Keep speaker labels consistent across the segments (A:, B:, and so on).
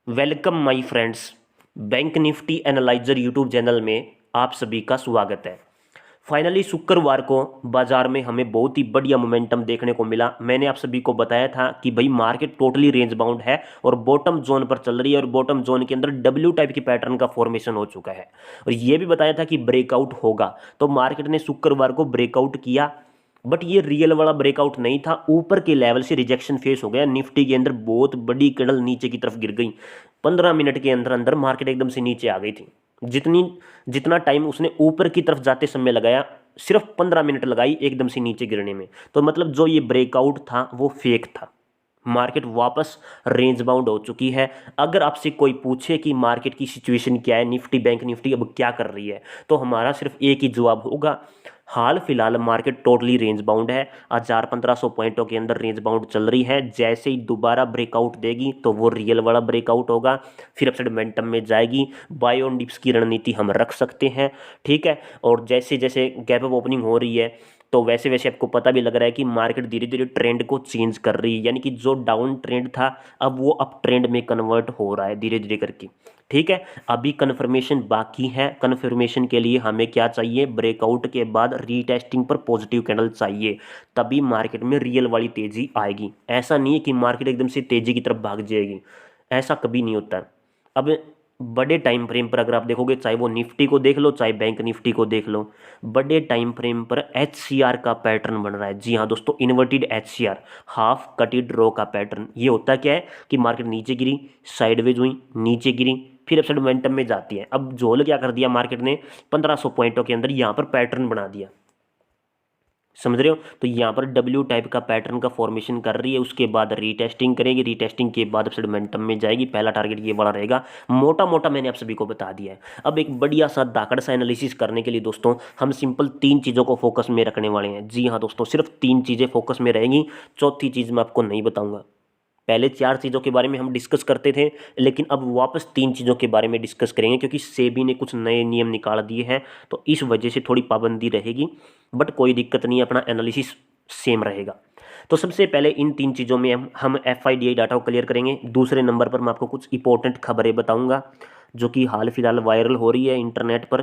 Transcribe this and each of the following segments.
A: Welcome my friends. Bank Nifty analyser YouTube channel में आप सभी का स्वागत है। फाइनली शुक्रवार को बाजार में हमें बहुत ही बढ़िया मोमेंटम देखने को मिला। मैंने आप सभी को बताया था कि भाई मार्केट टोटली रेंज बाउंड है और बॉटम जोन पर चल रही है और बॉटम जोन के अंदर डब्ल्यू टाइप की पैटर्न का फॉर्मेशन हो चुका है और ये भी बताया था कि ब्रेकआउट होगा। तो मार्केट ने शुक्रवार को ब्रेकआउट किया, बट ये रियल वाला ब्रेकआउट नहीं था। ऊपर के लेवल से रिजेक्शन फेस हो गया। निफ्टी के अंदर बहुत बड़ी कैंडल नीचे की तरफ गिर गई। 15 मिनट के अंदर अंदर मार्केट एकदम से नीचे आ गई थी। जितनी जितना टाइम उसने ऊपर की तरफ जाते समय लगाया, सिर्फ 15 मिनट लगाई एकदम से नीचे गिरने में। तो मतलब जो ये ब्रेकआउट था वो फेक था। मार्केट वापस रेंज बाउंड हो चुकी है। अगर आपसे कोई पूछे कि मार्केट की सिचुएशन क्या है, निफ्टी बैंक निफ्टी अब क्या कर रही है, तो हमारा सिर्फ एक ही जवाब होगा, हाल फिलहाल मार्केट टोटली रेंज बाउंड है। 1000-1500 पॉइंटों के अंदर रेंज बाउंड चल रही है। जैसे ही दोबारा ब्रेकआउट देगी तो वो रियल वाला ब्रेकआउट होगा, फिर अपसाइड मोमेंटम में जाएगी। बाय ऑन डिप्स की रणनीति हम रख सकते हैं, ठीक है। और जैसे जैसे गैप अप ओपनिंग हो रही है तो वैसे वैसे आपको पता भी लग रहा है कि मार्केट धीरे धीरे ट्रेंड को चेंज कर रही है, यानी कि जो डाउन ट्रेंड था अब वो अप ट्रेंड में कन्वर्ट हो रहा है धीरे धीरे करके, ठीक है। अभी कन्फर्मेशन बाकी है। कन्फर्मेशन के लिए हमें क्या चाहिए? ब्रेकआउट के बाद रीटेस्टिंग पर पॉजिटिव कैंडल चाहिए, तभी मार्केट में रियल वाली तेजी आएगी। ऐसा नहीं है कि मार्केट एकदम से तेजी की तरफ भाग जाएगी, ऐसा कभी नहीं होता। अब बड़े टाइम फ्रेम पर अगर आप देखोगे, चाहे वो निफ्टी को देख लो चाहे बैंक निफ्टी को देख लो, बड़े टाइम फ्रेम पर एच का पैटर्न बन रहा है। जी हाँ दोस्तों, इन्वर्टेड एच हाफ कटेड रो का पैटर्न। ये होता क्या है कि मार्केट नीचे गिरी, साइडवेज हुई, नीचे गिरी, फिर अपसाइड मोमेंटम में जाती है। अब झोल क्या कर दिया मार्केट ने? 1500 पॉइंटों के अंदर यहाँ पर पैटर्न बना दिया, समझ रहे हो? तो यहाँ पर डब्ल्यू टाइप का पैटर्न का फॉर्मेशन कर रही है, उसके बाद रीटेस्टिंग करेगी, रीटेस्टिंग के बाद अपसाइड मोमेंटम में जाएगी। पहला टारगेट ये वाला रहेगा, मोटा मोटा मैंने आप सभी को बता दिया है। अब एक बढ़िया सा दाकड़ सा एनालिसिस करने के लिए दोस्तों हम सिंपल 3 चीज़ों को फोकस में रखने वाले हैं। जी हाँ दोस्तों, सिर्फ 3 चीज़ें फोकस में रहेंगी, चौथी चीज़ मैं आपको नहीं बताऊंगा। पहले 4 चीज़ों के बारे में हम डिस्कस करते थे, लेकिन अब वापस 3 चीज़ों के बारे में डिस्कस करेंगे, क्योंकि सेबी ने कुछ नए नियम निकाल दिए हैं, तो इस वजह से थोड़ी पाबंदी रहेगी। बट कोई दिक्कत नहीं है, अपना एनालिसिस सेम रहेगा। तो सबसे पहले इन 3 चीज़ों में हम FIDI डाटा को क्लियर करेंगे। दूसरे नंबर पर मैं आपको कुछ इंपॉर्टेंट खबरें बताऊंगा जो कि हाल फिलहाल वायरल हो रही है इंटरनेट पर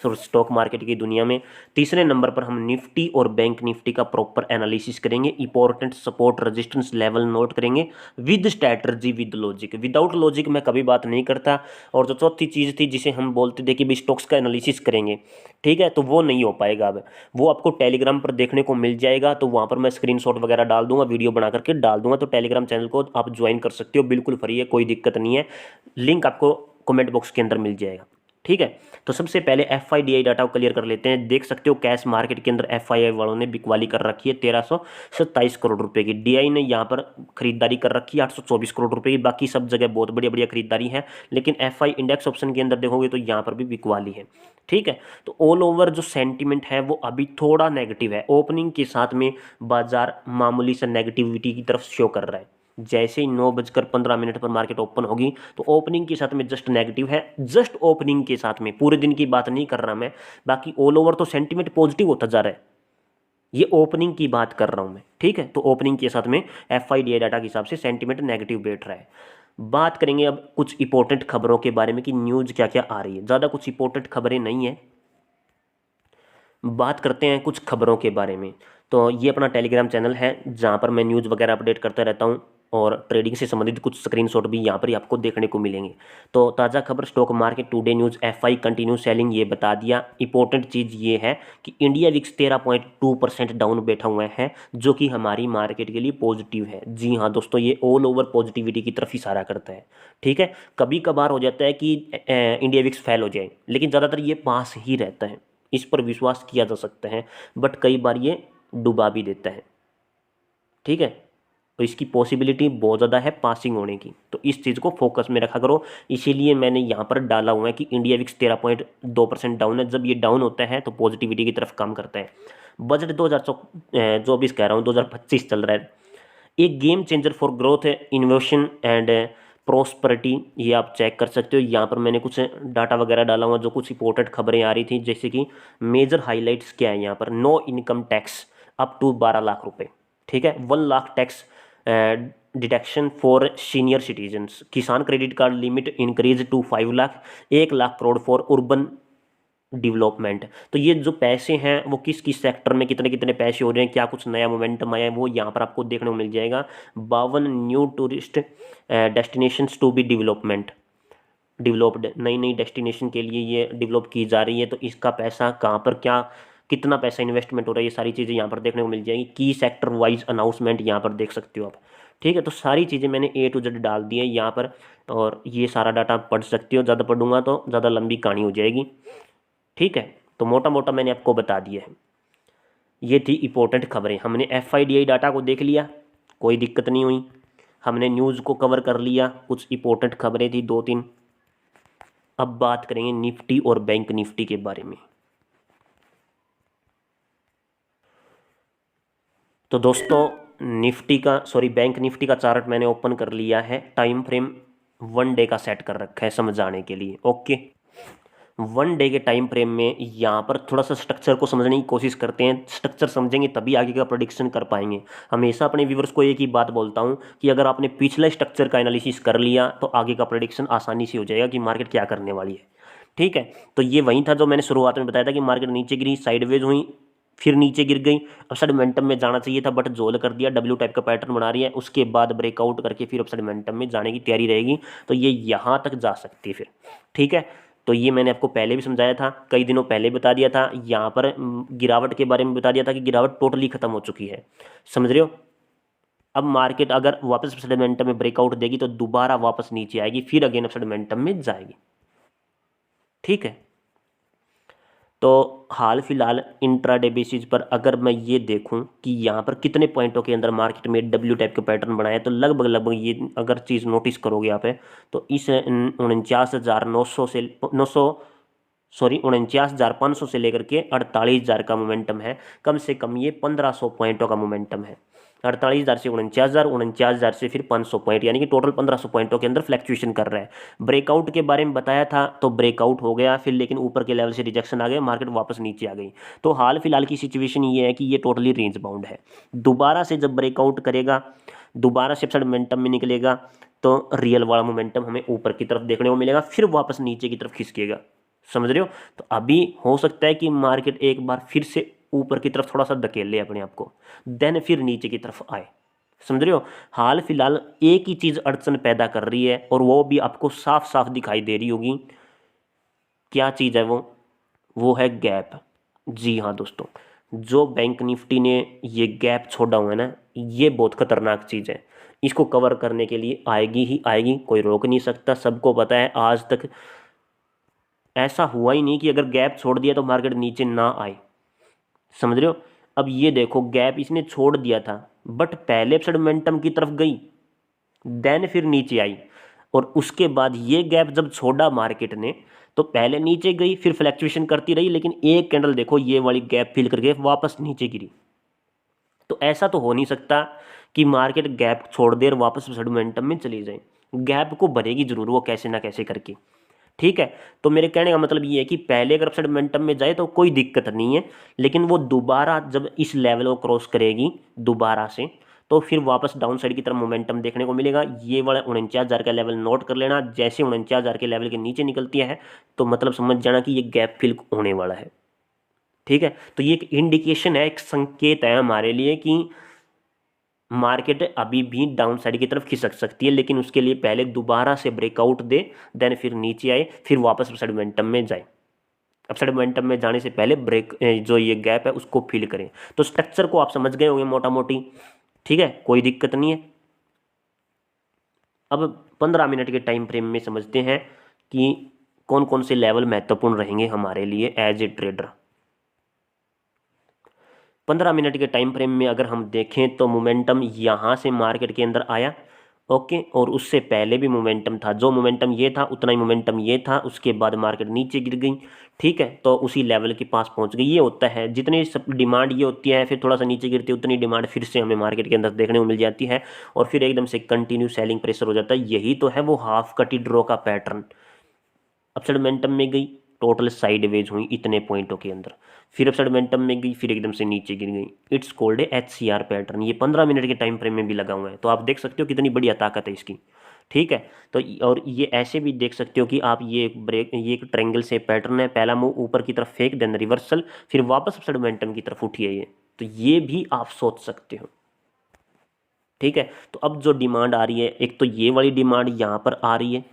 A: और स्टॉक मार्केट की दुनिया में। तीसरे नंबर पर हम निफ्टी और बैंक निफ्टी का प्रॉपर एनालिसिस करेंगे, important support resistance level note करेंगे with strategy with logic. Without logic मैं कभी बात नहीं करता। और जो चौथी चीज़ थी जिसे हम बोलते थे कि भाई स्टॉक्स का एनालिसिस करेंगे, ठीक है, तो वो नहीं हो पाएगा। अब वो आपको टेलीग्राम पर देखने को मिल जाएगा, तो वहाँ पर मैं स्क्रीनशॉट वगैरह डाल दूंगा, वीडियो बना करके डाल दूंगा। तो टेलीग्राम चैनल को आप ज्वाइन कर सकते हो, बिल्कुल फ्री है, कोई दिक्कत नहीं है। लिंक आपको कमेंट बॉक्स के अंदर मिल जाएगा, ठीक है। तो सबसे पहले FIDI डाटा को क्लियर कर लेते हैं। देख सकते हो कैश मार्केट के अंदर FII वालों ने बिकवाली कर रखी है 1327 करोड़ रुपए की। DI ने यहाँ पर खरीदारी कर रखी है 824 करोड़ रुपए की। बाकी सब जगह बहुत बढ़िया बढ़िया खरीदारी है, लेकिन FI इंडेक्स ऑप्शन के अंदर देखोगे तो यहाँ पर भी बिकवाली है, ठीक है। तो ऑल ओवर जो सेंटीमेंट है वो अभी थोड़ा नेगेटिव है। ओपनिंग के साथ में बाजार मामूली सा नेगेटिविटी की तरफ शो कर रहा है। जैसे ही 9:15 पर मार्केट ओपन होगी तो ओपनिंग के साथ में जस्ट नेगेटिव है, जस्ट ओपनिंग के साथ में, पूरे दिन की बात नहीं कर रहा मैं। बाकी ऑल ओवर तो सेंटीमेंट पॉजिटिव होता जा रहा है, ये ओपनिंग की बात कर रहा हूं मैं, ठीक है। तो ओपनिंग के साथ में FIDI डाटा के हिसाब से सेंटीमेंट नेगेटिव बैठ रहा है। बात करेंगे अब कुछ इंपॉर्टेंट खबरों के बारे में कि न्यूज़ क्या क्या आ रही है। ज़्यादा कुछ इंपॉर्टेंट खबरें नहीं है, बात करते हैं कुछ खबरों के बारे में। तो ये अपना टेलीग्राम चैनल है जहाँ पर मैं न्यूज़ वगैरह अपडेट करता रहता हूँ और ट्रेडिंग से संबंधित कुछ स्क्रीनशॉट भी यहाँ पर ही आपको देखने को मिलेंगे। तो ताज़ा खबर stock market today news FI continue selling, ये बता दिया। इंपॉर्टेंट चीज़ ये है कि इंडिया विक्स 13.2% डाउन बैठा हुआ है, जो कि हमारी मार्केट के लिए पॉजिटिव है। जी हाँ दोस्तों, ये ऑल ओवर पॉजिटिविटी की तरफ इशारा करता है, ठीक है। कभी कभार हो जाता है कि इंडिया विक्स फेल हो जाए, लेकिन ज़्यादातर ये पास ही रहता है, इस पर विश्वास किया जा सकता है। बट कई बार ये डुबा भी देता है, ठीक है। तो इसकी पॉसिबिलिटी बहुत ज़्यादा है पासिंग होने की, तो इस चीज़ को फोकस में रखा करो। इसीलिए मैंने यहाँ पर डाला हुआ है कि इंडिया विक्स 13.2% डाउन है। जब ये डाउन होता है तो पॉजिटिविटी की तरफ काम करता है। बजट 2024 कह रहा हूँ, 2025 चल रहा है। एक game changer for growth, innovation and prosperity, ये आप चेक कर सकते हो। यहाँ पर मैंने कुछ डाटा वगैरह डाला हुआ, जो कुछ इंपॉर्टेंट खबरें आ रही थी, जैसे कि मेजर हाइलाइट्स क्या है यहाँ पर। No income tax up to 12 lakh रुपए, ठीक है। 1 lakh tax deduction for senior citizens, Kisan credit card limit increase to 5 lakh, 1 lakh crore for urban development. तो ये जो पैसे हैं वो किस किस सेक्टर में कितने कितने पैसे हो रहे हैं, क्या कुछ नया मोमेंटम आया है, वो यहाँ पर आपको देखने को मिल जाएगा। 52 new tourist destinations to be developed, नई नई डेस्टिनेशन के लिए ये डेवलप की जा रही है। तो इसका पैसा कहाँ पर, क्या कितना पैसा इन्वेस्टमेंट हो रहा है, ये सारी चीज़ें यहाँ पर देखने को मिल जाएगी। की सेक्टर वाइज अनाउंसमेंट यहाँ पर देख सकते हो आप। ठीक है, तो सारी चीज़ें मैंने A to Z डाल दी है यहाँ पर, और ये सारा डाटा आप पढ़ सकते हो। ज़्यादा पढ़ूंगा तो ज़्यादा लंबी कहानी हो जाएगी। ठीक है, तो मोटा मोटा मैंने आपको बता दिया है। ये थी इंपॉर्टेंट खबरें। हमने FIDI डाटा को देख लिया, कोई दिक्कत नहीं हुई। हमने न्यूज़ को कवर कर लिया, कुछ इंपॉर्टेंट खबरें थी 2-3। अब बात करेंगे निफ्टी और बैंक निफ्टी के बारे में। तो दोस्तों बैंक निफ्टी का चार्ट मैंने ओपन कर लिया है। टाइम फ्रेम 1 डे का सेट कर रखा है समझाने के लिए। ओके, 1 डे के टाइम फ्रेम में यहाँ पर थोड़ा सा स्ट्रक्चर को समझने की कोशिश करते हैं। स्ट्रक्चर समझेंगे तभी आगे का प्रेडिक्शन कर पाएंगे। हमेशा अपने व्यूवर्स को एक ही बात बोलता हूँ कि अगर आपने पिछले स्ट्रक्चर का एनालिसिस कर लिया तो आगे का प्रेडिक्शन आसानी से हो जाएगा कि मार्केट क्या करने वाली है। ठीक है, तो ये वही था जो मैंने शुरुआत में बताया था कि मार्केट नीचे गिरी, साइडवेज हुई, फिर नीचे गिर गई। अपसाइड मोमेंटम में जाना चाहिए था बट झोल कर दिया, W टाइप का पैटर्न बना रही है। उसके बाद ब्रेकआउट करके फिर अपसाइड मोमेंटम में जाने की तैयारी रहेगी। तो ये यहाँ तक जा सकती है फिर। ठीक है, तो ये मैंने आपको पहले भी समझाया था, कई दिनों पहले बता दिया था। यहाँ पर गिरावट के बारे में बता दिया था कि गिरावट टोटली खत्म हो चुकी है। समझ रहे हो? अब मार्केट अगर वापस अपसाइड मोमेंटम में ब्रेकआउट देगी तो दोबारा वापस नीचे आएगी, फिर अगेन अपसाइड मोमेंटम में जाएगी। ठीक है, तो हाल फिलहाल इंट्राडे बेसिस पर अगर मैं ये देखूं कि यहाँ पर कितने पॉइंटों के अंदर मार्केट में W टाइप का पैटर्न बनाया, तो लगभग लगभग ये अगर चीज़ नोटिस करोगे आप तो इस 49,900 से 49,500 से लेकर के 48,000 का मोमेंटम है। कम से कम ये 1,500 पॉइंटों का मोमेंटम है। 48,000 से 49,000, 49,000 से फिर 500 पॉइंट, यानी कि टोटल 1,500 पॉइंटों के अंदर फ्लैक्चुएशन कर रहा है। ब्रेकआउट के बारे में बताया था, तो ब्रेकआउट हो गया फिर, लेकिन ऊपर के लेवल से रिजेक्शन आ गया, मार्केट वापस नीचे आ गई। तो हाल फिलहाल की सिचुएशन ये है कि ये टोटली रेंज बाउंड है। दोबारा से जब ब्रेकआउट करेगा, दोबारा से अपसाइड मोमेंटम में निकलेगा, तो रियल वाला मोमेंटम हमें ऊपर की तरफ देखने को मिलेगा, फिर वापस नीचे की तरफ खिसकेगा। समझ रहे हो? तो अभी हो सकता है कि मार्केट एक बार फिर से ऊपर की तरफ थोड़ा सा धकेल ले अपने आप को, देन फिर नीचे की तरफ आए। समझ रहे हो? हाल फिलहाल एक ही चीज अड़चन पैदा कर रही है, और वो भी आपको साफ साफ दिखाई दे रही होगी। क्या चीज है वो है गैप। जी हाँ दोस्तों, जो बैंक निफ्टी ने ये गैप छोड़ा हुआ है ना, ये बहुत खतरनाक चीज है। इसको कवर करने के लिए आएगी ही आएगी, कोई रोक नहीं सकता। सबको पता है, आज तक ऐसा हुआ ही नहीं कि अगर गैप छोड़ दिया तो मार्केट नीचे ना आए। समझ रहे हो? अब ये देखो, गैप इसने छोड़ दिया था बट पहले अपसाइड मोमेंटम की तरफ गई, देन फिर नीचे आई, और उसके बाद ये गैप जब छोड़ा मार्केट ने तो पहले नीचे गई, फिर फ्लैक्चुएशन करती रही, लेकिन एक कैंडल देखो ये वाली गैप फिल करके वापस नीचे गिरी। तो ऐसा तो हो नहीं सकता कि मार्केट गैप छोड़ दे और वापस अपसाइड मोमेंटम में चली जाए। गैप को भरेगी जरूर वो, कैसे ना कैसे करके। ठीक है, तो मेरे कहने का मतलब ये है कि पहले अगर अपसाइड मोमेंटम में जाए तो कोई दिक्कत नहीं है, लेकिन वो दोबारा जब इस लेवल को क्रॉस करेगी दोबारा से, तो फिर वापस डाउन साइड की तरफ मोमेंटम देखने को मिलेगा। ये वाला 49,000 का लेवल नोट कर लेना। जैसे 49,000 के लेवल के नीचे निकलती है तो मतलब समझ जाना कि ये गैप फिल होने वाला है। ठीक है, तो ये एक इंडिकेशन है, एक संकेत है हमारे लिए कि मार्केट अभी भी डाउन साइड की तरफ खिसक सकती है, लेकिन उसके लिए पहले दोबारा से ब्रेकआउट दे, देन फिर नीचे आए, फिर वापस अपसाइड मोमेंटम में जाए। अपसाइड मोमेंटम में जाने से पहले जो ये गैप है उसको फिल करें। तो स्ट्रक्चर को आप समझ गए होंगे मोटा मोटी। ठीक है, कोई दिक्कत नहीं है। अब 15 मिनट के टाइम फ्रेम में समझते हैं कि कौन कौन से लेवल महत्वपूर्ण रहेंगे हमारे लिए एज ए ट्रेडर। 15 मिनट के टाइम फ्रेम में अगर हम देखें तो मोमेंटम यहाँ से मार्केट के अंदर आया, ओके, और उससे पहले भी मोमेंटम था। जो मोमेंटम ये था उतना ही मोमेंटम ये था, उसके बाद मार्केट नीचे गिर गई। ठीक है, तो उसी लेवल के पास पहुंच गई। ये होता है, जितनी सब डिमांड ये होती है, फिर थोड़ा सा नीचे गिरती है, उतनी डिमांड फिर से हमें मार्केट के अंदर देखने को मिल जाती है, और फिर एकदम से कंटिन्यू सेलिंग प्रेशर हो जाता है। यही तो है वो हाफ कटी ड्रॉ का पैटर्न। अपसाइड मोमेंटम में गई, टोटल साइडवेज हुई इतने पॉइंटों के अंदर, फिर अपसाइड मोमेंटम में गई, फिर एकदम से नीचे गिर गई। It's called a HCR pattern. ये 15 मिनट के टाइम फ्रेम में भी लगा हुआ है, तो आप देख सकते हो कितनी बढ़िया ताकत है इसकी। ठीक है, तो और ये ऐसे भी देख सकते हो कि आप ये एक ट्रायंगल से पैटर्न है, पहला मूव ऊपर की तरफ फेंक, देन रिवर्सल, फिर वापस अपसाइड मोमेंटम की तरफ उठी है ये, तो ये भी आप सोच सकते हो। ठीक है, तो अब जो डिमांड आ रही है, एक तो ये वाली डिमांड यहाँ पर आ रही है,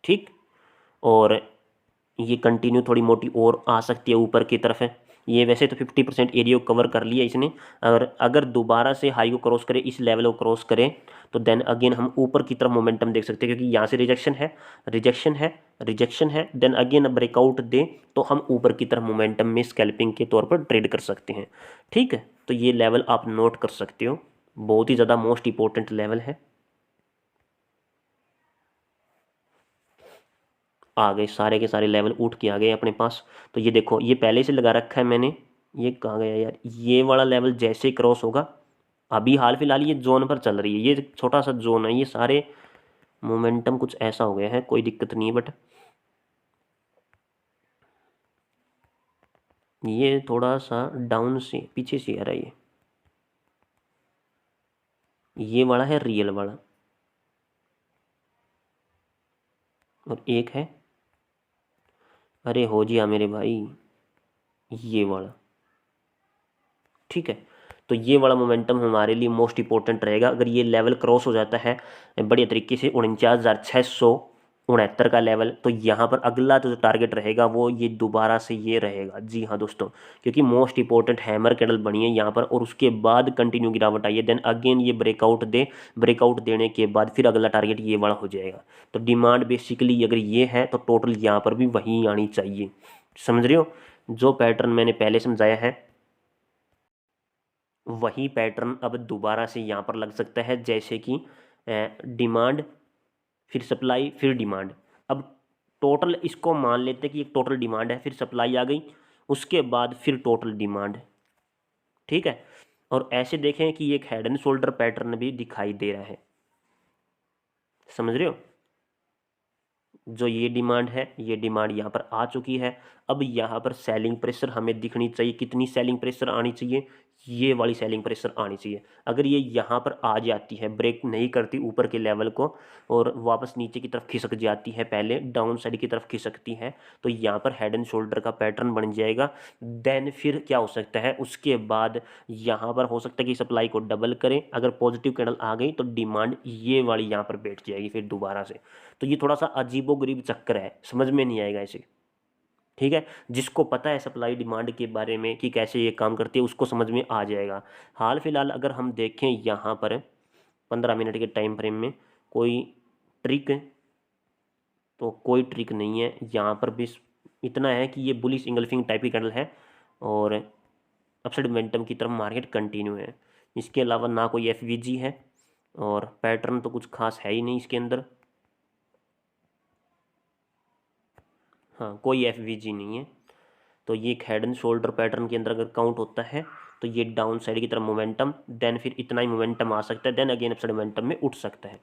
A: ठीक, और ये कंटिन्यू थोड़ी मोटी और आ सकती है ऊपर की तरफ है। ये वैसे तो 50% एरिया को कवर कर लिया इसने, और अगर दोबारा से हाई को क्रॉस करे, इस लेवल को क्रॉस करे, तो देन अगेन हम ऊपर की तरफ मोमेंटम देख सकते हैं, क्योंकि यहाँ से रिजेक्शन है, रिजेक्शन है, रिजेक्शन है, देन अगेन ब्रेकआउट दे तो हम ऊपर की तरफ मोमेंटम में स्कैल्पिंग के तौर पर ट्रेड कर सकते हैं। ठीक है, तो ये लेवल आप नोट कर सकते हो, बहुत ही ज़्यादा मोस्ट इंपॉर्टेंट लेवल है। आ गए सारे के सारे लेवल उठ के आ गए अपने पास। तो ये देखो, ये पहले से लगा रखा है मैंने, ये कहाँ गया यार, ये वाला लेवल जैसे ही क्रॉस होगा, अभी हाल फिलहाल ये जोन पर चल रही है, ये छोटा सा जोन है, ये सारे मोमेंटम कुछ ऐसा हो गया है, कोई दिक्कत नहीं है, बट ये थोड़ा सा डाउन से पीछे से आ रहा है, ये वाला है रियल वाला, और एक है, अरे हो जी हाँ मेरे भाई, ये वाला। ठीक है, तो ये वाला मोमेंटम हमारे लिए मोस्ट इंपॉर्टेंट रहेगा। अगर ये लेवल क्रॉस हो जाता है बढ़िया तरीके से, 49,669 का लेवल, तो यहाँ पर अगला जो टारगेट रहेगा वो ये दोबारा से ये रहेगा। जी हाँ दोस्तों, क्योंकि मोस्ट इंपॉर्टेंट हैमर कैंडल बनी है यहाँ पर, और उसके बाद कंटिन्यू गिरावट आई है, देन अगेन ये ब्रेकआउट दे, ब्रेकआउट देने के बाद फिर अगला टारगेट ये वाला हो जाएगा। तो डिमांड बेसिकली अगर ये है तो टोटल यहाँ पर भी वही आनी चाहिए। समझ रहे हो, जो पैटर्न मैंने पहले समझाया है वही पैटर्न अब दोबारा से यहाँ पर लग सकता है, जैसे कि डिमांड, फिर सप्लाई, फिर डिमांड। अब टोटल इसको मान लेते हैं कि एक टोटल डिमांड है, फिर सप्लाई आ गई, उसके बाद फिर टोटल डिमांड। ठीक है, और ऐसे देखें कि एक हेड एंड शोल्डर पैटर्न भी दिखाई दे रहा है। समझ रहे हो, जो ये डिमांड है, ये डिमांड यहाँ पर आ चुकी है। अब यहाँ पर सेलिंग प्रेशर हमें दिखनी चाहिए, कितनी सेलिंग प्रेशर आनी चाहिए, ये वाली सेलिंग प्रेशर आनी चाहिए। अगर ये यहाँ पर आ जाती है, ब्रेक नहीं करती ऊपर के लेवल को, और वापस नीचे की तरफ खिसक जाती है, पहले डाउन साइड की तरफ खिसकती है, तो यहाँ पर हेड एंड शोल्डर का पैटर्न बन जाएगा। देन फिर क्या हो सकता है, उसके बाद यहाँ पर हो सकता है कि सप्लाई को डबल करें, अगर पॉजिटिव कैंडल आ गई तो डिमांड ये वाली यहाँ पर बैठ जाएगी फिर दोबारा से। तो ये थोड़ा सा अजीबोगरीब चक्कर है, समझ में नहीं आएगा ऐसे। ठीक है, जिसको पता है सप्लाई डिमांड के बारे में कि कैसे ये काम करती है, उसको समझ में आ जाएगा। हाल फिलहाल अगर हम देखें यहाँ पर 15 मिनट के टाइम फ्रेम में कोई ट्रिक, तो कोई ट्रिक नहीं है यहाँ पर भी। इतना है कि ये बुलिश इंगल्फिंग टाइप की कैंडल है, और अपसाइड मोमेंटम की तरफ मार्केट कंटिन्यू है। इसके अलावा ना कोई एफवीजी है, और पैटर्न तो कुछ खास है ही नहीं इसके अंदर। हाँ, कोई एफवीजी नहीं है। तो ये एक हेड एंड शोल्डर पैटर्न के अंदर अगर काउंट होता है, तो ये डाउन साइड की तरफ मोमेंटम, देन फिर इतना ही मोमेंटम आ सकता है, देन अगेन अपसाइड मोमेंटम में उठ सकता है।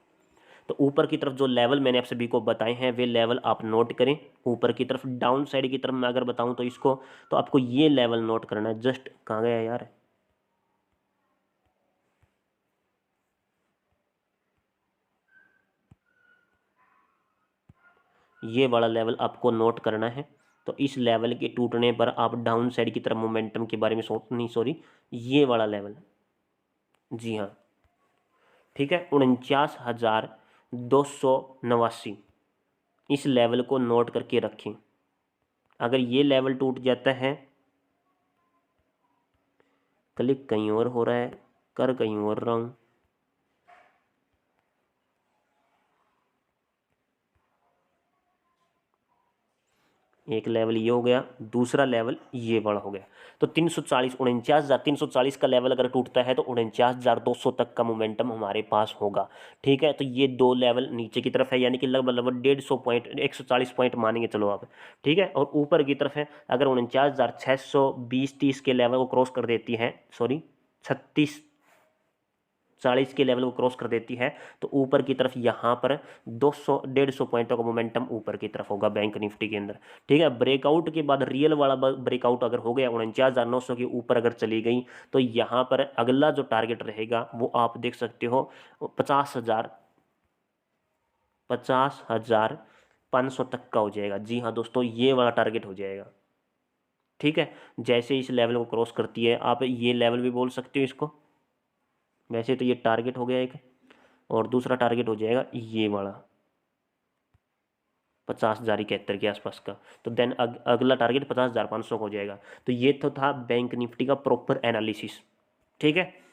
A: तो ऊपर की तरफ जो लेवल मैंने आप सभी को बताए हैं, वे लेवल आप नोट करें। ऊपर की तरफ डाउन साइड की तरफ मैं अगर बताऊं तो इसको, तो आपको ये लेवल नोट करना है। जस्ट कहाँ गया यार, ये वाला लेवल आपको नोट करना है। तो इस लेवल के टूटने पर आप डाउन साइड की तरफ मोमेंटम के बारे में सोच नहीं, सॉरी, ये वाला लेवल, जी हाँ, ठीक है, 49,289, इस लेवल को नोट करके रखें। अगर ये लेवल टूट जाता है, क्लिक कहीं और हो रहा है, कर कहीं और रहा हूँ, एक लेवल ये हो गया, दूसरा लेवल ये वाला हो गया। तो 340, 49,340 का लेवल अगर टूटता है तो 49,200 तक का मोमेंटम हमारे पास होगा। ठीक है, तो ये दो लेवल नीचे की तरफ है, यानी कि लगभग लगभग 150 पॉइंट, 140 पॉइंट मानेंगे चलो आप। ठीक है, और ऊपर की तरफ है, अगर 49,620-30 के लेवल को क्रॉस कर देती है, सॉरी 36, 40 के लेवल को क्रॉस कर देती है तो ऊपर की तरफ यहाँ पर 200-150 पॉइंटों का मोमेंटम ऊपर की तरफ होगा बैंक निफ्टी के अंदर। ठीक है, ब्रेकआउट के बाद रियल वाला ब्रेकआउट अगर हो गया 49,900 के ऊपर अगर चली गई तो यहाँ पर अगला जो टारगेट रहेगा वो आप देख सकते हो 50,500 तक का हो जाएगा। जी हाँ दोस्तों, ये वाला टारगेट हो जाएगा। ठीक है, जैसे इस लेवल को क्रॉस करती है, आप ये लेवल भी बोल सकते हो इसको। वैसे तो ये टारगेट हो गया एक, और दूसरा टारगेट हो जाएगा ये वाला 50,071 के आसपास का। तो देन अगला टारगेट 50,500 हो जाएगा। तो ये तो था बैंक निफ्टी का प्रॉपर एनालिसिस। ठीक है,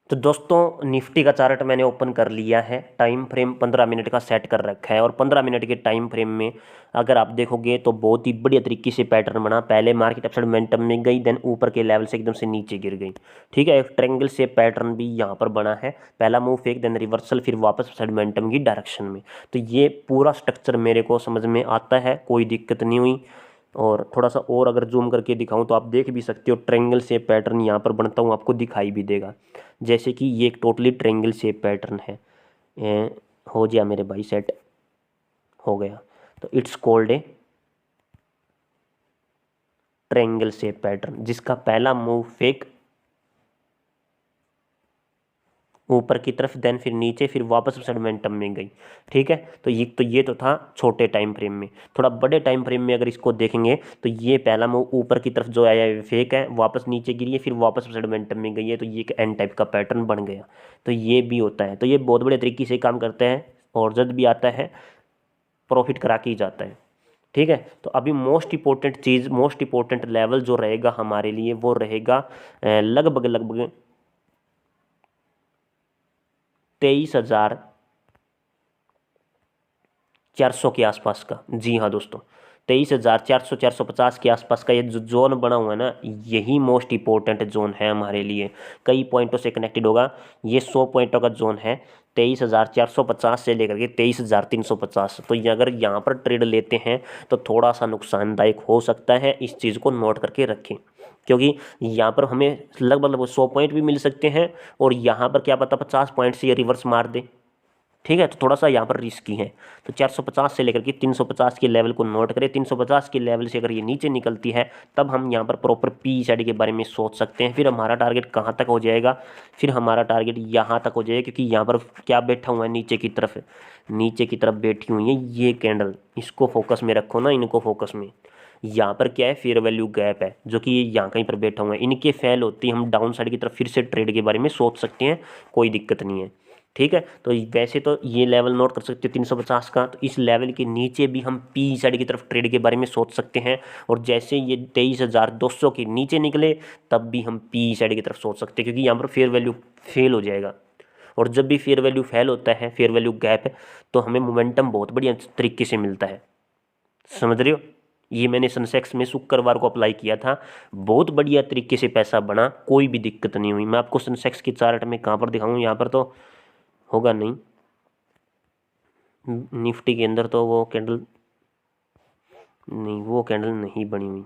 A: तो दोस्तों निफ्टी का चार्ट मैंने ओपन कर लिया है। टाइम फ्रेम 15 मिनट का सेट कर रखा है और 15 मिनट के टाइम फ्रेम में अगर आप देखोगे तो बहुत ही बढ़िया तरीके से पैटर्न बना। पहले मार्केट अपसाइड मोमेंटम में गई, देन ऊपर के लेवल से एकदम से नीचे गिर गई। ठीक है, एक ट्रायंगल से पैटर्न भी यहाँ पर बना है। पहला मूव फेक, देन रिवर्सल, फिर वापस अपसाइड मोमेंटम की डायरेक्शन में। तो ये पूरा स्ट्रक्चर मेरे को समझ में आता है, कोई दिक्कत नहीं हुई। और थोड़ा सा और अगर जूम करके दिखाऊं तो आप देख भी सकते हो ट्रायंगल शेप पैटर्न यहाँ पर बनता हूँ, आपको दिखाई भी देगा। जैसे कि ये एक टोटली ट्रायंगल शेप पैटर्न है। हो गया मेरे भाई, सेट हो गया। तो it's called a triangle shape pattern, जिसका पहला मूव फेक ऊपर की तरफ, देन फिर नीचे, फिर वापस मोमेंटम में गई। ठीक है, तो ये तो था छोटे टाइम फ्रेम में। थोड़ा बड़े टाइम फ्रेम में अगर इसको देखेंगे तो ये पहला मूव ऊपर की तरफ जो आया है फेक है, वापस नीचे गिरी है, फिर वापस मोमेंटम में गई है। तो ये एक एन टाइप का पैटर्न बन गया। तो ये भी होता है। तो ये बहुत बड़े तरीके से काम करते हैं और जल्द भी आता है, प्रॉफिट करा के ही जाता है। ठीक है, तो अभी मोस्ट इंपॉर्टेंट लेवल जो रहेगा हमारे लिए वो रहेगा लगभग 23,400 के आसपास का। जी हाँ दोस्तों, 23,400 450 के आसपास का ये जो जोन बना हुआ है ना, यही मोस्ट इंपॉर्टेंट जोन है हमारे लिए। कई पॉइंटों से कनेक्टेड होगा। ये 100 पॉइंटों का जोन है, 23,450 से लेकर के 23,350। तो ये अगर यहाँ पर ट्रेड लेते हैं तो थोड़ा सा नुकसानदायक हो सकता है, इस चीज़ को नोट करके रखें। क्योंकि यहाँ पर हमें लगभग 100 पॉइंट भी मिल सकते हैं और यहाँ पर क्या पता 50 पॉइंट से ये रिवर्स मार दे। ठीक है, तो थोड़ा सा यहाँ पर रिस्की है। तो 450 से लेकर के 350 के लेवल को नोट करें। 350 के लेवल से अगर ये नीचे निकलती है तब हम यहाँ पर प्रॉपर पी साइड के बारे में सोच सकते हैं। फिर हमारा टारगेट कहाँ तक हो जाएगा, फिर हमारा टारगेट यहाँ तक हो जाएगा। क्योंकि यहाँ पर क्या बैठा हुआ है, नीचे की तरफ बैठी हुई है ये कैंडल। इसको फोकस में रखो ना, इनको फोकस में। यहाँ पर क्या है, फेयर वैल्यू गैप है जो कि यहाँ कहीं पर बैठा हुआ है। इनके फेल होती हम डाउन साइड की तरफ फिर से ट्रेड के बारे में सोच सकते हैं, कोई दिक्कत नहीं है। ठीक है, तो वैसे तो ये लेवल नोट कर सकते हो 350 का। तो इस लेवल के नीचे भी हम पी साइड की तरफ ट्रेड के बारे में सोच सकते हैं। और जैसे ये 23,200 के नीचे निकले तब भी हम पी साइड की तरफ सोच सकते हैं, क्योंकि यहाँ पर फेयर वैल्यू फेल हो जाएगा। और जब भी फेयर वैल्यू फेल होता है, फेयर वैल्यू गैप है, तो हमें मोमेंटम बहुत बढ़िया तरीके से मिलता है। समझ रहे हो, ये मैंने सनसेक्स में शुक्रवार को अप्लाई किया था, बहुत बढ़िया तरीके से पैसा बना, कोई भी दिक्कत नहीं हुई। मैं आपको सनसेक्स की चार्ट में कहाँ पर दिखाऊँ, यहाँ पर तो होगा नहीं। निफ्टी के अंदर तो वो कैंडल नहीं बनी हुई।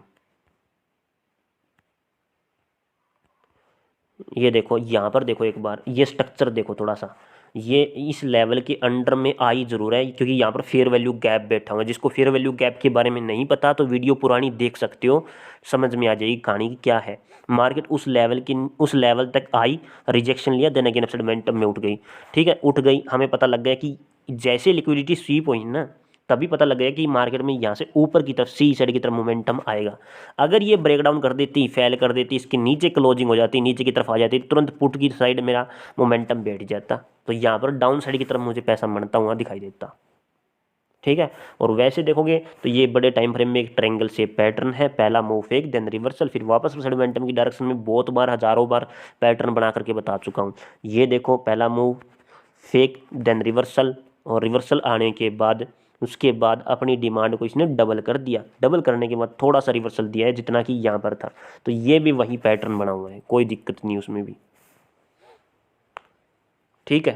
A: ये देखो, यहाँ पर देखो एक बार, ये स्ट्रक्चर देखो थोड़ा सा। ये इस लेवल के अंडर में आई जरूर है, क्योंकि यहाँ पर फेयर वैल्यू गैप बैठा हुआ है। जिसको फेयर वैल्यू गैप के बारे में नहीं पता तो वीडियो पुरानी देख सकते हो, समझ में आ जाएगी कहानी की क्या है। मार्केट उस लेवल तक आई, रिजेक्शन लिया, देन अगेन अपसाइड मोमेंटम में उठ गई। ठीक है, उठ गई, हमें पता लग गया कि जैसे लिक्विडिटी स्वीप हुई ना, तभी पता लग गया कि मार्केट में यहाँ से ऊपर की तरफ सी साइड की तरफ मोमेंटम आएगा। अगर ये ब्रेकडाउन कर देती, फेल कर देती, इसके नीचे क्लोजिंग हो जाती, नीचे की तरफ आ जाती, तुरंत पुट की साइड मेरा मोमेंटम बैठ जाता। तो यहाँ पर डाउन साइड की तरफ मुझे पैसा बढ़ता हुआ दिखाई देता। ठीक है, और वैसे देखोगे तो ये बड़े टाइम फ्रेम में एक ट्रायंगल शेप पैटर्न है। पहला मूव फेक, देन रिवर्सल, फिर वापस मोमेंटम की डायरेक्शन में बहुत बार, हजारों बार पैटर्न बना करके बता चुका हूँ। ये देखो, पहला मूव फेक, देन रिवर्सल, और रिवर्सल आने के बाद उसके बाद अपनी डिमांड को इसने डबल कर दिया। डबल करने के बाद थोड़ा सा रिवर्सल दिया है, जितना कि यहाँ पर था। तो ये भी वही पैटर्न बना हुआ है, कोई दिक्कत नहीं उसमें भी। ठीक है,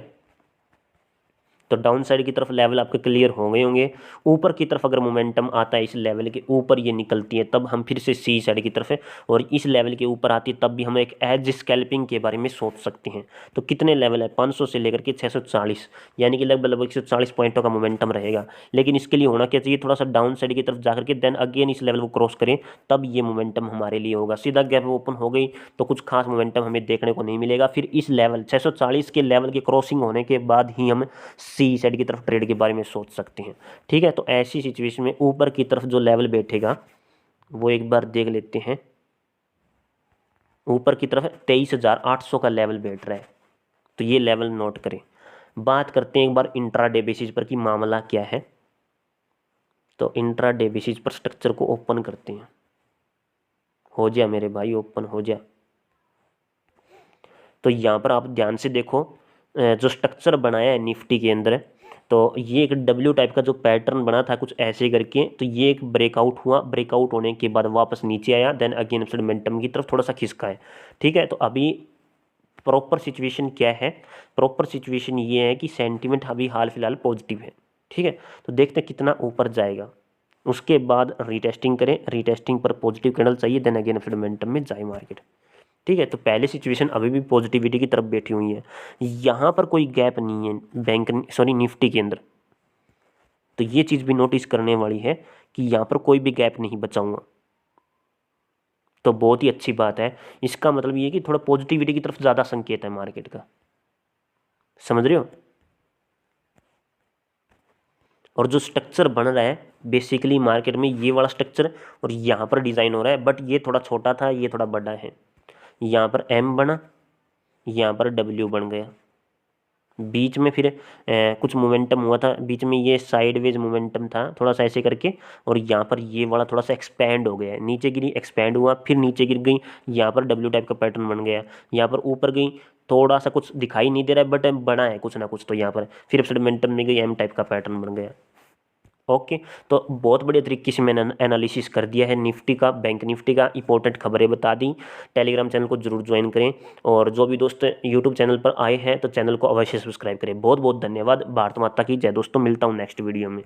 A: तो डाउन साइड की तरफ लेवल आपके क्लियर हो गए होंगे। ऊपर की तरफ अगर मोमेंटम आता है इस लेवल के ऊपर ये निकलती है, तब हम फिर से सी साइड की तरफ है, और इस लेवल के ऊपर आती है तब भी हम एक एज स्कैल्पिंग के बारे में सोच सकते हैं। तो कितने लेवल है, 500 से लेकर के 640, यानी कि लगभग 140 पॉइंटों का मोमेंटम रहेगा। लेकिन इसके लिए होना क्या चाहिए, थोड़ा सा डाउन साइड की तरफ जाकर के देन अगेन इस लेवल को क्रॉस करें, तब ये मोमेंटम हमारे लिए होगा। सीधा गैप ओपन हो गई तो कुछ खास मोमेंटम हमें देखने को नहीं मिलेगा। फिर इस लेवल 640 के लेवल के क्रॉसिंग होने के बाद ही हम सी साइड की तरफ ट्रेड के बारे में सोच सकते हैं। ठीक है, तो ऐसी सिचुएशन में ऊपर की तरफ जो लेवल बैठेगा वो एक बार देख लेते हैं। ऊपर की तरफ 23,800 का लेवल बैठ रहा है, तो ये लेवल नोट करें। बात करते हैं एक बार इंट्राडे बेसिस पर कि मामला क्या है। तो इंट्राडे बेसिस पर स्ट्रक्चर को ओपन करते हैं। हो जा मेरे भाई, ओपन हो जा। तो यहाँ पर आप ध्यान से देखो, जो स्ट्रक्चर बनाया है निफ्टी के अंदर, तो ये एक डब्ल्यू टाइप का जो पैटर्न बना था कुछ ऐसे करके, तो ये एक ब्रेकआउट हुआ, ब्रेकआउट होने के बाद वापस नीचे आया, देन अगेन मोमेंटम की तरफ थोड़ा सा खिसका है। ठीक है, तो अभी प्रॉपर सिचुएशन क्या है, प्रॉपर सिचुएशन ये है कि सेंटिमेंट अभी हाल फिलहाल पॉजिटिव है। ठीक है, तो देखते हैं कितना ऊपर जाएगा, उसके बाद रीटेस्टिंग करें, रीटेस्टिंग पर पॉजिटिव कैंडल चाहिए, देन अगेन मोमेंटम में जाए मार्केट। ठीक है, तो पहले सिचुएशन अभी भी पॉजिटिविटी की तरफ बैठी हुई है, यहाँ पर कोई गैप नहीं है निफ्टी के अंदर। तो ये चीज़ भी नोटिस करने वाली है कि यहाँ पर कोई भी गैप नहीं बचा हुआ, तो बहुत ही अच्छी बात है। इसका मतलब ये है कि थोड़ा पॉजिटिविटी की तरफ ज़्यादा संकेत है मार्केट का, समझ रहे हो। और जो स्ट्रक्चर बन रहा है बेसिकली मार्केट में, ये वाला स्ट्रक्चर और यहाँ पर डिज़ाइन हो रहा है, बट ये थोड़ा छोटा था, ये थोड़ा बड़ा है। यहाँ पर एम बना, यहाँ पर डब्ल्यू बन गया, बीच में फिर कुछ मोमेंटम हुआ था, बीच में ये साइडवेज मोमेंटम था थोड़ा सा ऐसे करके, और यहाँ पर ये वाला थोड़ा सा एक्सपैंड हो गया है, नीचे गिरी एक्सपैंड हुआ, फिर नीचे गिर गई, यहाँ पर डब्ल्यू टाइप का पैटर्न बन गया, यहाँ पर ऊपर गई, थोड़ा सा कुछ दिखाई नहीं दे रहा है बट बना है कुछ ना कुछ, तो यहाँ पर फिर मोमेंटम में गई, एम टाइप का पैटर्न बन गया। ओके, तो बहुत बढ़िया तरीके से मैंने एनालिसिस कर दिया है निफ्टी का, बैंक निफ्टी का, इंपॉर्टेंट खबरें बता दी। टेलीग्राम चैनल को जरूर ज्वाइन करें, और जो भी दोस्त यूट्यूब चैनल पर आए हैं तो चैनल को अवश्य सब्सक्राइब करें। बहुत बहुत धन्यवाद। भारत माता की जय दोस्तों, मिलता हूँ नेक्स्ट वीडियो में।